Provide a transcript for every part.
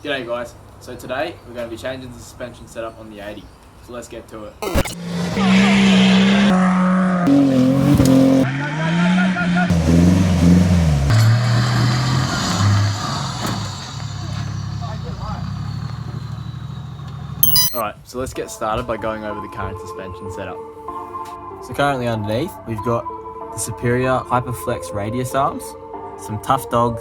G'day guys, so today we're going to be changing the suspension setup on the 80, so let's get to it. Alright, so let's get started by going over the current suspension setup. So currently underneath, we've got the Superior Hyperflex radius arms, some Tough Dog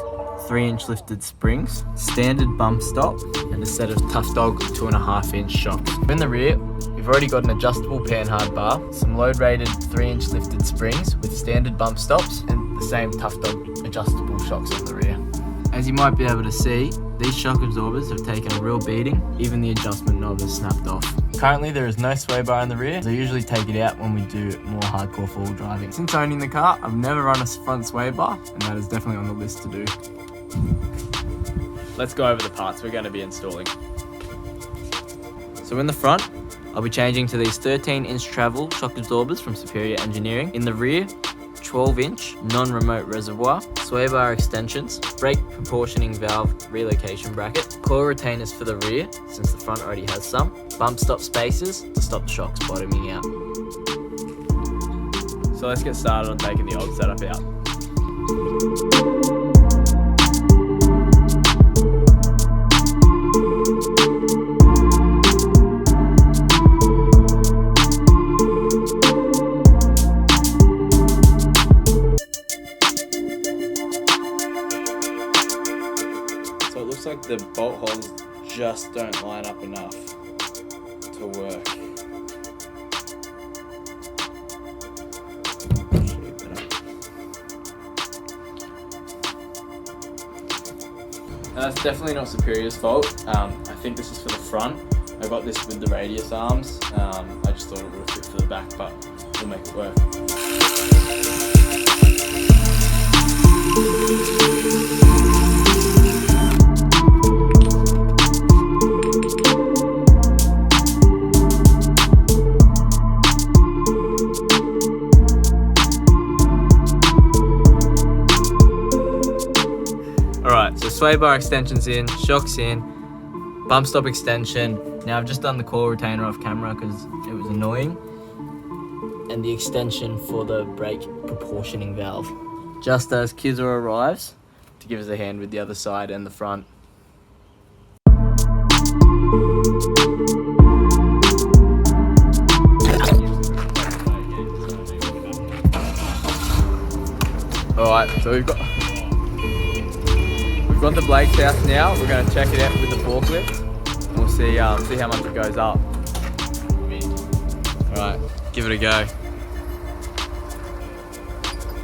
3-inch lifted springs, standard bump stop, and a set of Tough Dog 2.5-inch shocks. In the rear, we've already got an adjustable panhard bar, some load-rated 3-inch lifted springs with standard bump stops, and the same Tough Dog adjustable shocks on the rear. As you might be able to see, these shock absorbers have taken a real beating, even the adjustment knob has snapped off. Currently there is no sway bar in the rear, so I usually take it out when we do more hardcore four-wheel driving. Since owning the car, I've never run a front sway bar, and that is definitely on the list to do. Let's go over the parts we're going to be installing. So in the front, I'll be changing to these 13-inch travel shock absorbers from Superior Engineering. In the rear, 12-inch non-remote reservoir, sway bar extensions, brake proportioning valve relocation bracket, coil retainers for the rear since the front already has some, bump stop spacers to stop the shocks bottoming out. So let's get started on taking the old setup out. So it looks like the bolt holes just don't line up enough to work. That's definitely not Superior's fault. I think this is for the front. I got this with the radius arms. I just thought it would have fit for the back, but we'll make it work. Alright, so sway bar extensions in, shocks in, bump stop extension. Now I've just done the coil retainer off camera because it was annoying. And the extension for the brake proportioning valve. Just as Kizer arrives to give us a hand with the other side and the front. Alright, so we've got the Blake's house now. We're going to check it out with the forklift. And we'll see how much it goes up. Alright, give it a go.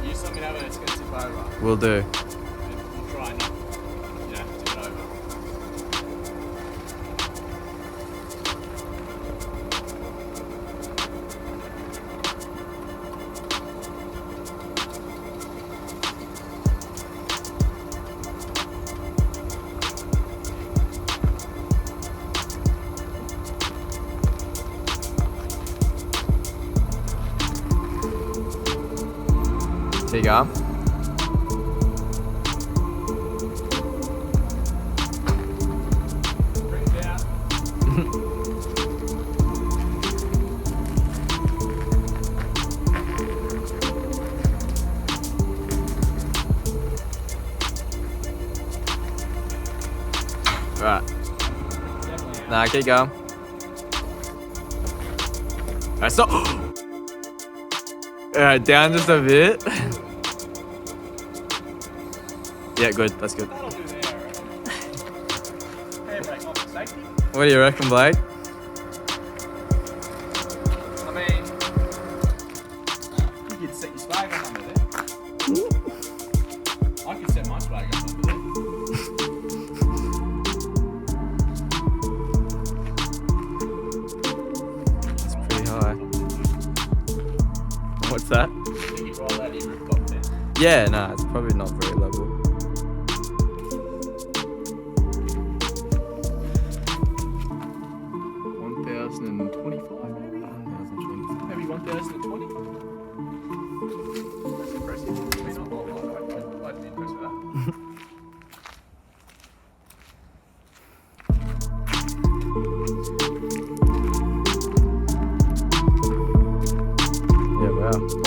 You just let me know when it's going to tip over. Will do. We'll try not, tip it over. There you go. Right. Nah, keep going. Alright, stop. Alright, down just a bit. Yeah, good. That's good. That'll do there, I reckon. Handbrake off for safety. What do you reckon, Blake? I mean, you could set your swag up under there. I could set my swag up under there. It's pretty high. What's that? I think you'd roll that in rooftop there. Yeah, no, it's probably not very level. 1,025 maybe? 1,025. Maybe 1,020? That's impressive. I mean, I'd be impressed with that. Wow.